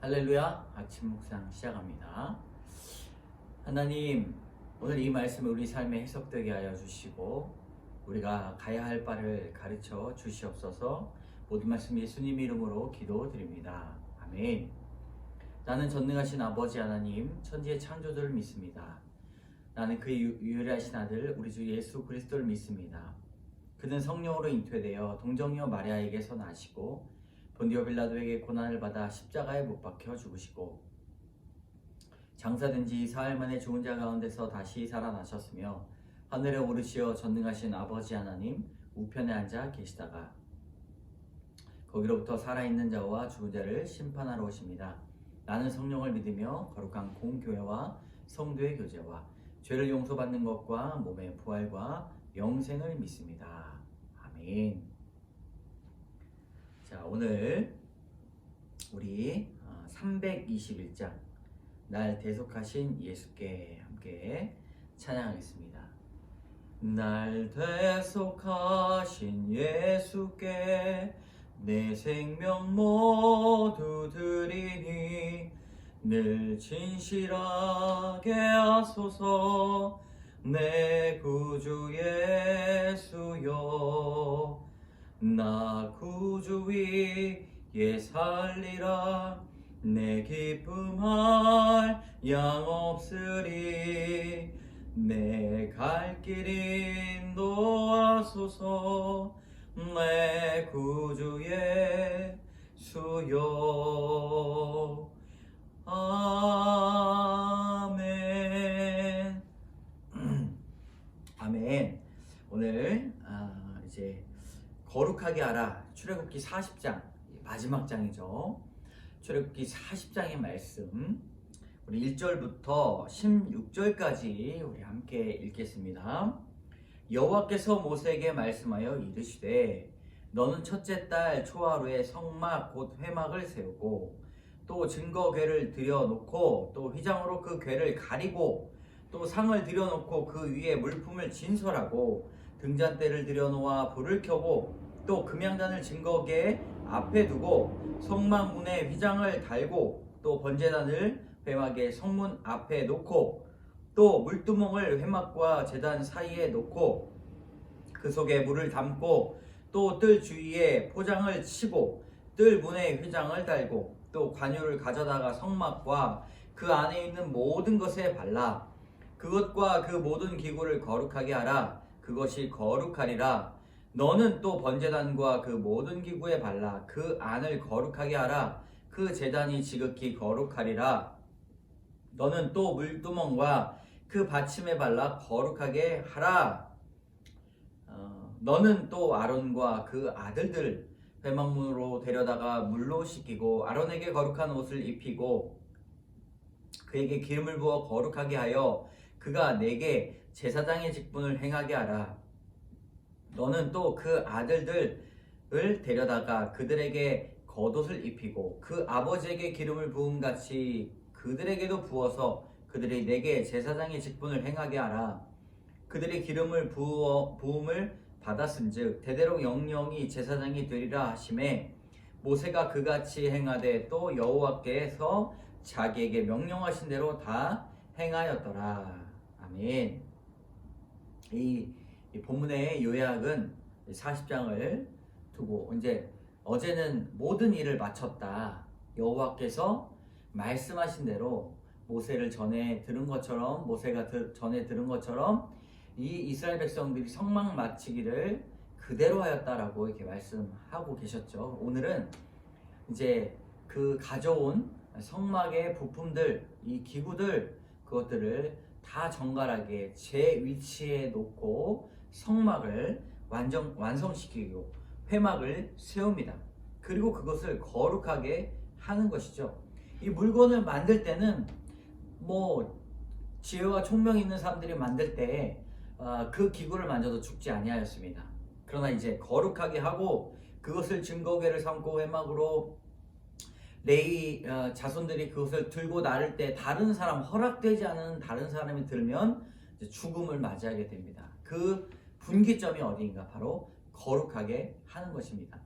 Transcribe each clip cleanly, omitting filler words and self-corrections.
할렐루야. 아침 묵상 시작합니다. 하나님, 오늘 이 말씀을 우리 삶에 해석되게 하여 주시고 우리가 가야 할 바를 가르쳐 주시옵소서. 모든 말씀 예수님 이름으로 기도드립니다. 아멘. 나는 전능하신 아버지 하나님, 천지의 창조주를 믿습니다. 나는 그의 유일하신 아들 우리 주 예수 그리스도를 믿습니다. 그는 성령으로 잉태되어 동정녀 마리아에게서 나시고 본디오 빌라도에게 고난을 받아 십자가에 못 박혀 죽으시고 장사된 지 사흘 만에 죽은 자 가운데서 다시 살아나셨으며 하늘에 오르시어 전능하신 아버지 하나님 우편에 앉아 계시다가 거기로부터 살아있는 자와 죽은 자를 심판하러 오십니다. 나는 성령을 믿으며 거룩한 공교회와 성도의 교제와 죄를 용서받는 것과 몸의 부활과 영생을 믿습니다. 아멘. 자, 오늘 우리 321장 날 대속하신 예수께 함께 찬양하겠습니다. 날 대속하신 예수께 내 생명 모두 드리니 늘 진실하게 하소서 내 구주 예수여. 나 구주 위에 살리라 내 기쁨할 양 없으리 내 갈 길 인도하소서 내 구주 예수여. 아멘. 아멘. 오늘 이제 거룩하게 하라 출애굽기 40장 마지막 장이죠. 출애굽기 40장의 말씀 우리 1절부터 16절까지 우리 함께 읽겠습니다. 여호와께서 모세에게 말씀하여 이르시되 너는 첫째 달 초하루에 성막 곧 회막을 세우고 또 증거궤를 들여놓고 또 휘장으로 그 궤를 가리고 또 상을 들여놓고 그 위에 물품을 진설하고 등잔대를 들여놓아 불을 켜고 또 금양단을 증거궤 앞에 두고 성막 문에 휘장을 달고 또 번제단을 회막의 성문 앞에 놓고 또 물두멍을 회막과 제단 사이에 놓고 그 속에 물을 담고 또 뜰 주위에 포장을 치고 뜰 문에 휘장을 달고 또 관유를 가져다가 성막과 그 안에 있는 모든 것에 발라 그것과 그 모든 기구를 거룩하게 하라. 그것이 거룩하리라. 너는 또 번제단과 그 모든 기구에 발라 그 안을 거룩하게 하라. 그 제단이 지극히 거룩하리라. 너는 또 물두멍과 그 받침에 발라 거룩하게 하라. 너는 또 아론과 그 아들들 회막문으로 데려다가 물로 씻기고 아론에게 거룩한 옷을 입히고 그에게 기름을 부어 거룩하게 하여 그가 내게 제사장의 직분을 행하게 하라. 너는 또 그 아들들을 데려다가 그들에게 겉옷을 입히고 그 아버지에게 기름을 부음같이 그들에게도 부어서 그들이 내게 제사장의 직분을 행하게 하라. 그들이 기름을 부음을 받았은즉 대대로 영영이 제사장이 되리라 하시매 모세가 그같이 행하되 또 여호와께서 자기에게 명령하신 대로 다 행하였더라. 아멘. 이 본문의 요약은 40장을 두고 이제 어제는 모든 일을 마쳤다. 여호와께서 말씀하신 대로 모세를 전에 들은 것처럼 모세가 전에 들은 것처럼 이 이스라엘 백성들이 성막 마치기를 그대로 하였다라고 이렇게 말씀하고 계셨죠. 오늘은 이제 그 가져온 성막의 부품들, 이 기구들 그것들을 다 정갈하게 제 위치에 놓고 성막을 완성시키고 회막을 세웁니다. 그리고 그것을 거룩하게 하는 것이죠. 이 물건을 만들 때는 지혜와 총명이 있는 사람들이 만들 때 그 기구를 만져도 죽지 아니하였습니다. 그러나 이제 거룩하게 하고 그것을 증거궤를 삼고 회막으로 레위 자손들이 그것을 들고 나를 때 다른 사람 허락되지 않은 다른 사람이 들면 이제 죽음을 맞이하게 됩니다. 그 분기점이 어디인가? 바로 거룩하게 하는 것입니다.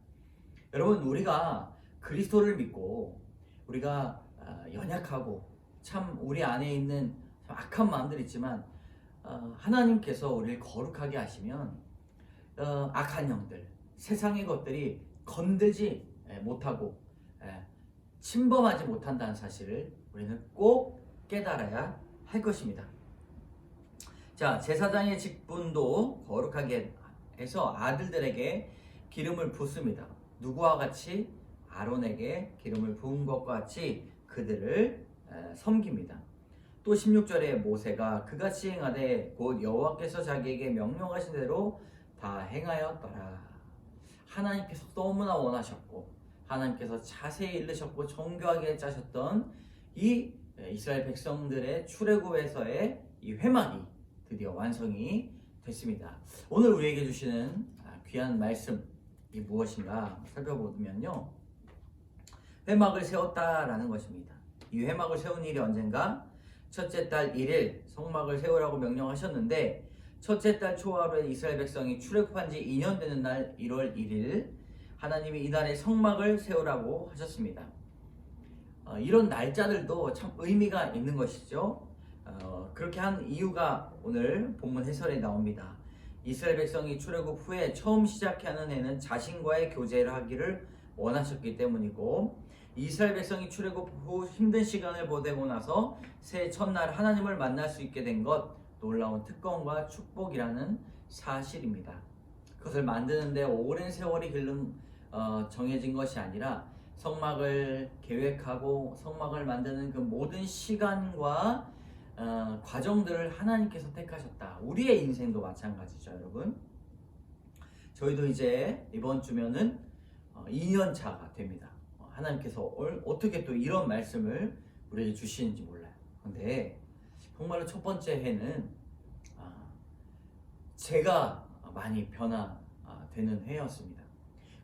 여러분, 우리가 그리스도를 믿고 우리가 연약하고 참 우리 안에 있는 참 악한 마음들 있지만 하나님께서 우리를 거룩하게 하시면 악한 영들, 세상의 것들이 건들지 못하고 침범하지 못한다는 사실을 우리는 꼭 깨달아야 할 것입니다. 자, 제사장의 직분도 거룩하게 해서 아들들에게 기름을 붓습니다. 누구와 같이? 아론에게 기름을 부은 것과 같이 그들을 섬깁니다. 또 16절에 모세가 그같이 행하되 곧 여호와께서 자기에게 명령하신 대로 다 행하였더라. 하나님께서 너무나 원하셨고 하나님께서 자세히 일르셨고 정교하게 짜셨던 이 이스라엘 백성들의 출애굽에서의 이 회막이 드디어 완성이 됐습니다. 오늘 우리에게 주시는 귀한 말씀이 무엇인가 살펴보면요, 회막을 세웠다라는 것입니다. 이 회막을 세운 일이 언젠가 첫째 달 1일 성막을 세우라고 명령하셨는데 첫째 달 초하루에 이스라엘 백성이 출애굽한 지 2년 되는 날 1월 1일 하나님이 이날에 성막을 세우라고 하셨습니다. 이런 날짜들도 참 의미가 있는 것이죠. 그렇게 한 이유가 오늘 본문 해설에 나옵니다. 이스라엘 백성이 출애굽 후에 처음 시작하는 해는 자신과의 교제를 하기를 원하셨기 때문이고, 이스라엘 백성이 출애굽 후 힘든 시간을 보내고 나서 새해 첫날 하나님을 만날 수 있게 된 것, 놀라운 특권과 축복이라는 사실입니다. 그것을 만드는데 오랜 세월이 정해진 것이 아니라 성막을 계획하고 성막을 만드는 그 모든 시간과 과정들을 하나님께서 택하셨다. 우리의 인생도 마찬가지죠, 여러분. 저희도 이제 이번 주면은 2년 차가 됩니다. 하나님께서 어떻게 또 이런 말씀을 우리에게 주시는지 몰라요. 근데 정말로 첫 번째 해는 제가 많이 변화되는 해였습니다.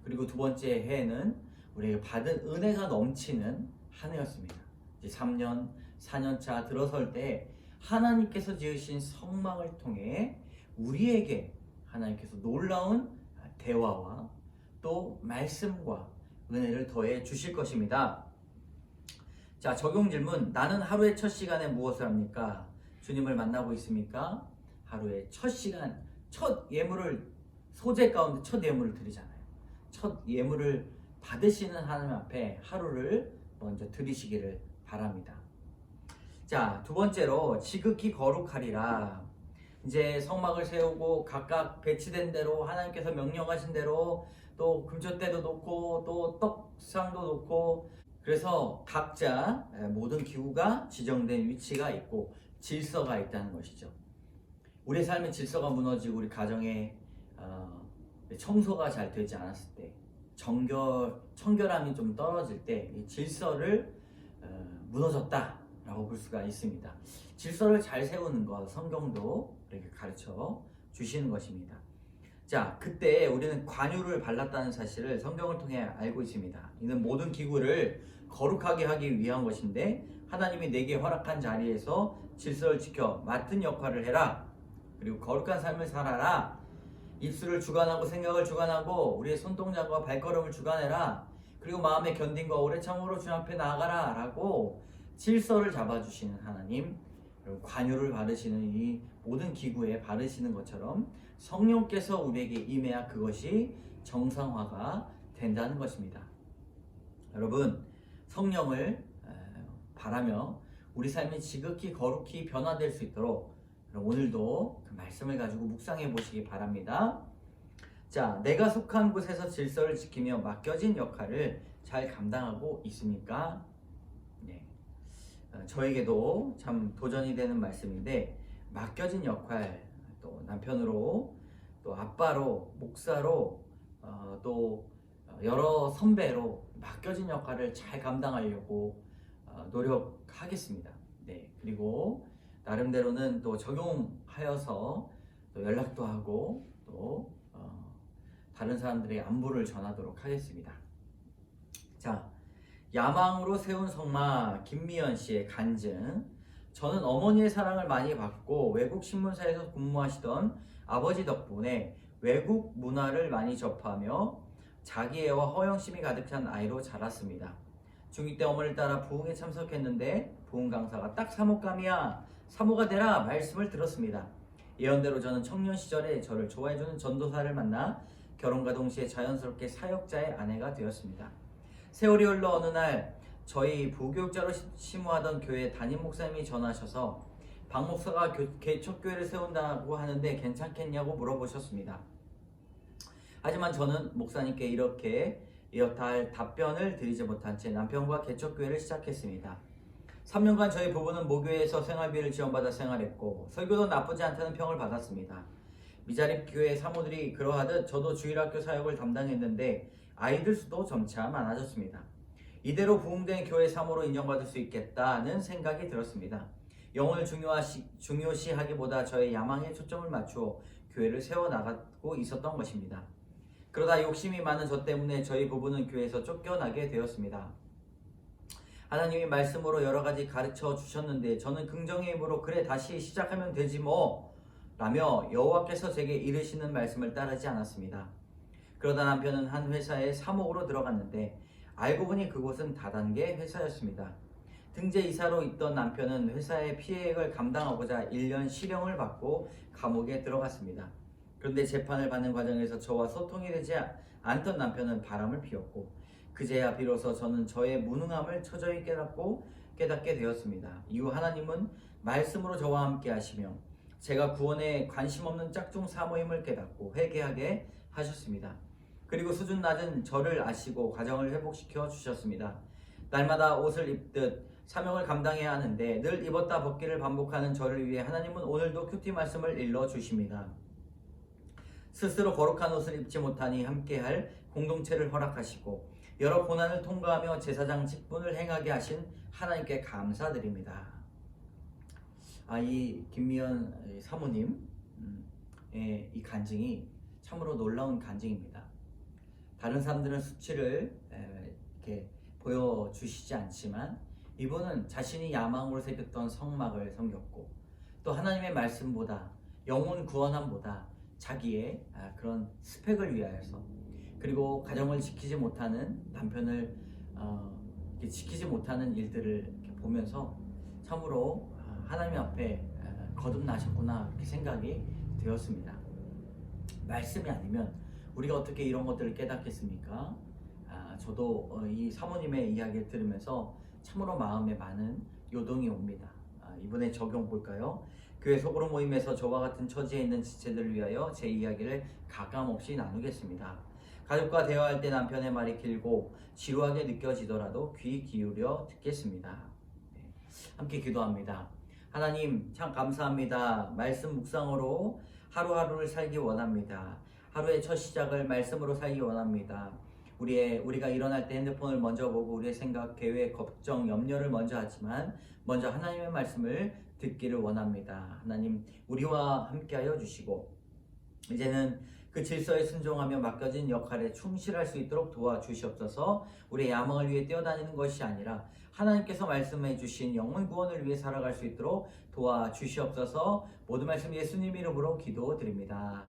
그리고 두 번째 해는 우리에게 받은 은혜가 넘치는 한 해였습니다. 이제 3년, 4년 차 들어설 때 하나님께서 지으신 성막을 통해 우리에게 하나님께서 놀라운 대화와 또 말씀과 은혜를 더해 주실 것입니다. 자, 적용 질문. 나는 하루의 첫 시간에 무엇을 합니까? 주님을 만나고 있습니까? 하루의 첫 시간, 첫 예물을, 소재 가운데 첫 예물을 드리잖아요. 첫 예물을 받으시는 하나님 앞에 하루를 먼저 드리시기를 바랍니다. 자, 두 번째로 지극히 거룩하리라. 이제 성막을 세우고 각각 배치된 대로 하나님께서 명령하신 대로 또 금전대도 놓고 또 떡상도 놓고, 그래서 각자 모든 기구가 지정된 위치가 있고 질서가 있다는 것이죠. 우리 삶의 질서가 무너지고 우리 가정에 청소가 잘 되지 않았을 때, 청결함이 좀 떨어질 때 이 질서를 무너졌다라고 볼 수가 있습니다. 질서를 잘 세우는 것, 성경도 우리에게 가르쳐 주시는 것입니다. 자, 그때 우리는 관유를 발랐다는 사실을 성경을 통해 알고 있습니다. 이는 모든 기구를 거룩하게 하기 위한 것인데 하나님이 내게 허락한 자리에서 질서를 지켜 맡은 역할을 해라. 그리고 거룩한 삶을 살아라. 입술을 주관하고 생각을 주관하고 우리의 손동작과 발걸음을 주관해라. 그리고 마음의 견딘과 오래 참음으로 주님 앞에 나아가라 라고 질서를 잡아주시는 하나님, 그리고 관유를 바르시는 이 모든 기구에 바르시는 것처럼 성령께서 우리에게 임해야 그것이 정상화가 된다는 것입니다. 여러분, 성령을 바라며 우리 삶이 지극히 거룩히 변화될 수 있도록 오늘도 그 말씀을 가지고 묵상해 보시기 바랍니다. 자, 내가 속한 곳에서 질서를 지키며 맡겨진 역할을 잘 감당하고 있습니까? 네. 저에게도 참 도전이 되는 말씀인데, 맡겨진 역할, 또 남편으로, 또 아빠로, 목사로, 또 여러 선배로 맡겨진 역할을 잘 감당하려고 노력하겠습니다. 네. 그리고 나름대로는 또 적용하여서 또 연락도 하고 또 다른 사람들의 안부를 전하도록 하겠습니다. 자, 야망으로 세운 성막, 김미연 씨의 간증. 저는 어머니의 사랑을 많이 받고 외국 신문사에서 근무하시던 아버지 덕분에 외국 문화를 많이 접하며 자기애와 허영심이 가득한 아이로 자랐습니다. 중2 때 어머니를 따라 부흥에 참석했는데 부흥 강사가 딱 사목감이야, 사모가 되라 말씀을 들었습니다. 예언대로 저는 청년 시절에 저를 좋아해주는 전도사를 만나 결혼과 동시에 자연스럽게 사역자의 아내가 되었습니다. 세월이 흘러 어느 날 저희 부교육자로 심무하던 교회 담임 목사님이 전화하셔서 박 목사가 개척교회를 세운다고 하는데 괜찮겠냐고 물어보셨습니다. 하지만 저는 목사님께 이렇다 할 답변을 드리지 못한 채 남편과 개척교회를 시작했습니다. 3년간 저희 부부는 모교회에서 생활비를 지원받아 생활했고 설교도 나쁘지 않다는 평을 받았습니다. 미자립 교회 사모들이 그러하듯 저도 주일학교 사역을 담당했는데 아이들 수도 점차 많아졌습니다. 이대로 부흥된 교회 사모로 인정받을 수 있겠다는 생각이 들었습니다. 영혼을 중요시하기보다 저의 야망에 초점을 맞추어 교회를 세워나가고 있었던 것입니다. 그러다 욕심이 많은 저 때문에 저희 부부는 교회에서 쫓겨나게 되었습니다. 하나님이 말씀으로 여러 가지 가르쳐 주셨는데 저는 긍정의 힘으로 그래 다시 시작하면 되지 뭐 라며 여호와께서 제게 이르시는 말씀을 따르지 않았습니다. 그러다 남편은 한 회사에 사목으로 들어갔는데 알고 보니 그곳은 다단계 회사였습니다. 등재 이사로 있던 남편은 회사의 피해액을 감당하고자 1년 실형을 받고 감옥에 들어갔습니다. 그런데 재판을 받는 과정에서 저와 소통이 되지 않던 남편은 바람을 피웠고 그제야 비로소 저는 저의 무능함을 처저히 깨닫게 되었습니다. 이후 하나님은 말씀으로 저와 함께 하시며 제가 구원에 관심 없는 짝퉁 사모임을 깨닫고 회개하게 하셨습니다. 그리고 수준 낮은 저를 아시고 가정을 회복시켜 주셨습니다. 날마다 옷을 입듯 사명을 감당해야 하는데 늘 입었다 벗기를 반복하는 저를 위해 하나님은 오늘도 큐티 말씀을 일러 주십니다. 스스로 거룩한 옷을 입지 못하니 함께할 공동체를 허락하시고 여러 고난을 통과하며 제사장 직분을 행하게 하신 하나님께 감사드립니다. 이 김미연 사모님 이 간증이 참으로 놀라운 간증입니다. 다른 사람들은 수치를 이렇게 보여주시지 않지만 이분은 자신이 야망으로 새겼던 성막을 섬겼고 또 하나님의 말씀보다 영혼 구원함보다 자기의 그런 스펙을 위하여서 그리고 가정을 지키지 못하는 남편을 지키지 못하는 일들을 보면서 참으로 하나님 앞에 거듭나셨구나 이렇게 생각이 되었습니다. 말씀이 아니면 우리가 어떻게 이런 것들을 깨닫겠습니까? 저도 이 사모님의 이야기를 들으면서 참으로 마음에 많은 요동이 옵니다. 이번에 적용 볼까요? 교회 소그룹 모임에서 저와 같은 처지에 있는 지체들을 위하여 제 이야기를 가감없이 나누겠습니다. 가족과 대화할 때 남편의 말이 길고 지루하게 느껴지더라도 귀 기울여 듣겠습니다. 함께 기도합니다. 하나님 참 감사합니다. 말씀 묵상으로 하루하루를 살기 원합니다. 하루의 첫 시작을 말씀으로 살기 원합니다. 우리가 일어날 때 핸드폰을 먼저 보고 우리의 생각, 계획, 걱정, 염려를 먼저 하지만 먼저 하나님의 말씀을 듣기를 원합니다. 하나님 우리와 함께하여 주시고 이제는 그 질서에 순종하며 맡겨진 역할에 충실할 수 있도록 도와주시옵소서. 우리의 야망을 위해 뛰어다니는 것이 아니라 하나님께서 말씀해 주신 영혼 구원을 위해 살아갈 수 있도록 도와주시옵소서. 모든 말씀 예수님 이름으로 기도드립니다.